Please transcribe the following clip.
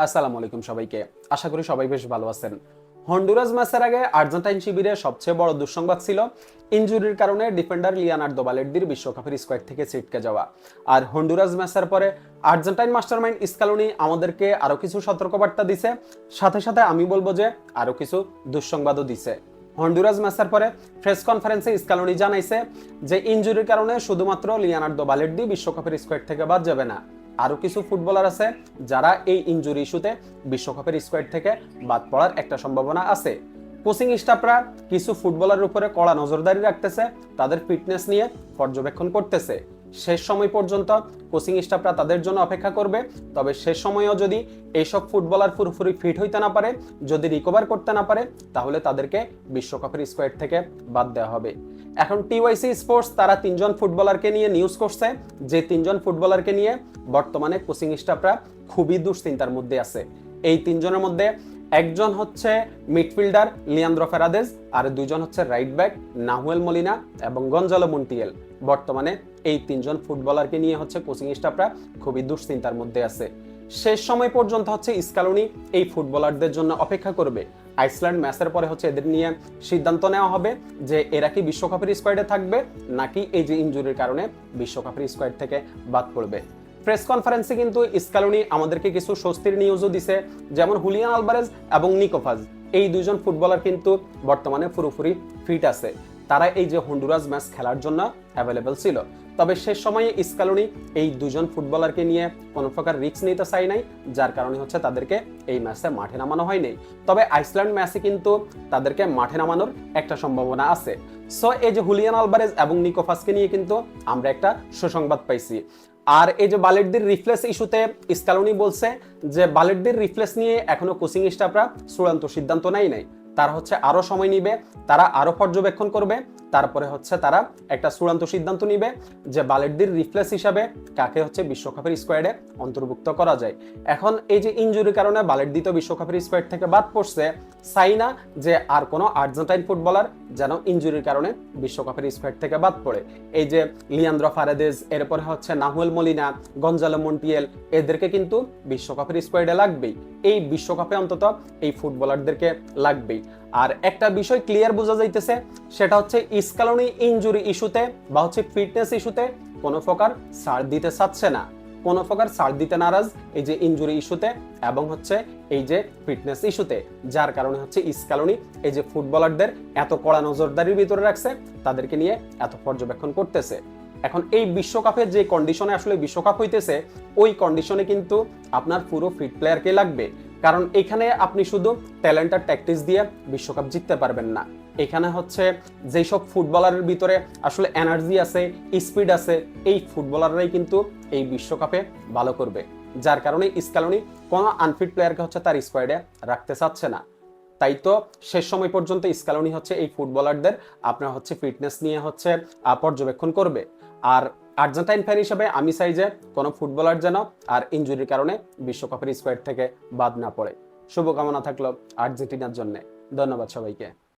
আসসালামু আলাইকুম সবাইকে। আশা করি সবাই বেশ ভালো আছেন। হন্ডুরাস ম্যাচের আগে আর্জেন্টাইন শিবিরে সবচেয়ে বড় দুঃসংবাদ ছিল ইনজুরির কারণে ডিফেন্ডার লিওনার্দো বালের্দির বিশ্বকাপের স্কোয়াড থেকে ছিটকে যাওয়া। আর হন্ডুরাস ম্যাচের পরে আর্জেন্টাইন মাস্টারমাইন্ড স্কালোনি আমাদেরকে আরো কিছু সতর্কবার্তা দিছে, সাথে সাথে আমি বলবো যে আরো কিছু দুঃসংবাদও দিছে। হন্ডুরাস ম্যাচের পরে প্রেস কনফারেন্সে স্কালোনি জানাইছে যে ইনজুরির কারণে শুধুমাত্র লিওনার্দো বালের্দি বিশ্বকাপের স্কোয়াড থেকে বাদ যাবে না, আরো কিছু ফুটবলার আছে যারা এই ইনজুরি ইস্যুতে বিশ্বকাপের স্কোয়াড থেকে বাদ পড়ার একটা সম্ভাবনা আছে। কোচিং স্টাফরা কিছু ফুটবলারের উপরে কড়া নজরদারি রাখতেছে, তাদের ফিটনেস নিয়ে পর্যবেক্ষণ করতেছে। শেষ সময় পর্যন্ত কোচিং স্টাফরা তাদের জন্য অপেক্ষা করবে। তবে শেষ সময়েও যদি এইসব ফুটবলার পুরোপুরি ফিট হইতে না পারে, যদি রিকভার করতে না পারে, তাহলে তাদেরকে বিশ্বকাপের স্কোয়াড থেকে বাদ দেওয়া হবে। এখন টিওয়াইসি স্পোর্টস তারা তিনজন ফুটবলারকে নিয়ে নিউজ করছে, যে তিনজন ফুটবলারকে নিয়ে বর্তমানে কোচিং স্টাফরা খুবই দুশ্চিন্তার মধ্যে আছে। এই তিনজনের মধ্যে একজন হচ্ছে মিডফিল্ডার লিয়ান্দ্রো ফেরাদেজ, আর দুইজন হচ্ছে রাইট ব্যাক নাহুয়েল মলিনা এবং গঞ্জালো মন্টিয়েল। বর্তমানে এই তিনজন ফুটবলারকে নিয়ে হচ্ছে কোচিং স্টাফরা খুবই দুশ্চিন্তার মধ্যে আছে। শেষ সময় পর্যন্ত হচ্ছে স্কালোনি এই ফুটবলারদের জন্য অপেক্ষা করবে। আইসল্যান্ড ম্যাচের পরে হচ্ছে এদের নিয়ে সিদ্ধান্ত নেওয়া হবে যে এরা কি বিশ্বকাপের স্কোয়াডে থাকবে নাকি এই যে ইনজুরির কারণে বিশ্বকাপের স্কোয়াড থেকে বাদ পড়বে। প্রেস কনফারেন্সে কিন্তু স্কালোনি আমাদেরকে কিছু স্বস্তির নিউজও দিছে, যেমন হুলিয়ান আলভারেজ এবং নিকো ফাজ, এই দুজন ফুটবলার কিন্তু বর্তমানে পুরোপুরি ফিট আছে। তারা এই যে হন্ডুরাস ম্যাচ খেলার জন্য অ্যাভেলেবল ছিল। তবে শেষ সময়ে স্কালোনি এই দুজন ফুটবলারকে নিয়ে কোনো প্রকার রিস্ক নিতে চাই নাই, যার কারণে হচ্ছে তাদেরকে এই ম্যাচে মাঠে নামানো হয়নি। তবে আইসল্যান্ড ম্যাচে কিন্তু তাদেরকে মাঠে নামানোর একটা সম্ভাবনা আছে। সো এই যে হুলিয়ান আলভারেজ এবং নিকো ফাজকে নিয়ে কিন্তু আমরা একটা সুসংবাদ পাইছি। আর এই যে বালের্দির রিফ্লেক্স ইস্যুতে স্কালোনি বলছে যে বালের্দির রিফ্লেক্স নিয়ে এখনো কোচিং স্টাফরা চূড়ান্ত সিদ্ধান্ত নেয় নাই। তারা হচ্ছে আরো সময় নিবে, তারা আরো পর্যবেক্ষণ করবে, তারপরে হচ্ছে তারা একটা চূড়ান্ত সিদ্ধান্ত নিবে যে বালের্দির রিফ্লেক্স হিসাবে কাকে হচ্ছে বিশ্বকাপের স্কোয়াডে অন্তর্ভুক্ত করা যায়। এখন এই যে ইনজুরির কারণে বালের্দি তো বিশ্বকাপের স্কোয়াড থেকে বাদ পড়ছে, চাই না যে আর কোনো আর্জেন্টাইন ফুটবলার যেন ইনজুরির কারণে বিশ্বকাপের স্কোয়াড থেকে বাদ পড়ে। এই যে লিয়ান্দ্রো ফারেদেজ, এরপরে হচ্ছে নাহুয়েল মলিনা, গঞ্জালো মন্টিয়েল, এদেরকে কিন্তু বিশ্বকাপের স্কোয়াডে লাগবেই। এই বিশ্বকাপে অন্তত এই ফুটবলারদেরকে লাগবেই। আর একটা বিষয় ক্লিয়ার বোঝা যাইতেছে, সেটা হচ্ছে স্কালোনি ইনজুরি ইস্যুতে বা হচ্ছে ফিটনেস ইস্যুতে কোনো প্রকার ছাড় দিতে চাচ্ছে না, কোনো প্রকার ছাড় দিতে নারাজ এই যে ইনজুরি ইস্যুতে এবং হচ্ছে এই যে ফিটনেস ইস্যুতে, যার কারণে হচ্ছে স্কালোনি এই যে ফুটবলারদের এত কড়া নজরদারির ভিতরে রাখছে, তাদেরকে নিয়ে এত পর্যবেক্ষণ করতেছে। এখন এই বিশ্বকাপের যে কন্ডিশনে আসলে বিশ্বকাপ হইতেছে, ওই কন্ডিশনে কিন্তু আপনার পুরো ফিট প্লেয়ারকে লাগবে। কারণ এখানে আপনি শুধু ট্যালেন্ট আর ট্যাকটিক্স দিয়ে বিশ্বকাপ জিততে পারবেন না। এখানে হচ্ছে যেসব ফুটবলারের ভিতরে আসলে এনার্জি আছে, স্পিড আছে, এই ফুটবলাররাই কিন্তু এই বিশ্বকাপে ভালো করবে। যার কারণে স্কালোনি কোনো আনফিট প্লেয়ারকে হচ্ছে তার স্কোয়াডে রাখতে চাচ্ছে না। তাই তো শেষ সময় পর্যন্ত স্কালোনি হচ্ছে এই ফুটবলারদের আপনার হচ্ছে ফিটনেস নিয়ে হচ্ছে পর্যবেক্ষণ করবে। আর আর্জেন্টাইন ফ্যান হিসেবে আমি চাই যে কোনো ফুটবলার যেন আর ইনজুরির কারণে বিশ্বকাপের স্কোয়াড থেকে বাদ না পড়ে। শুভকামনা থাকলো আর্জেন্টিনার জন্য। ধন্যবাদ সবাইকে।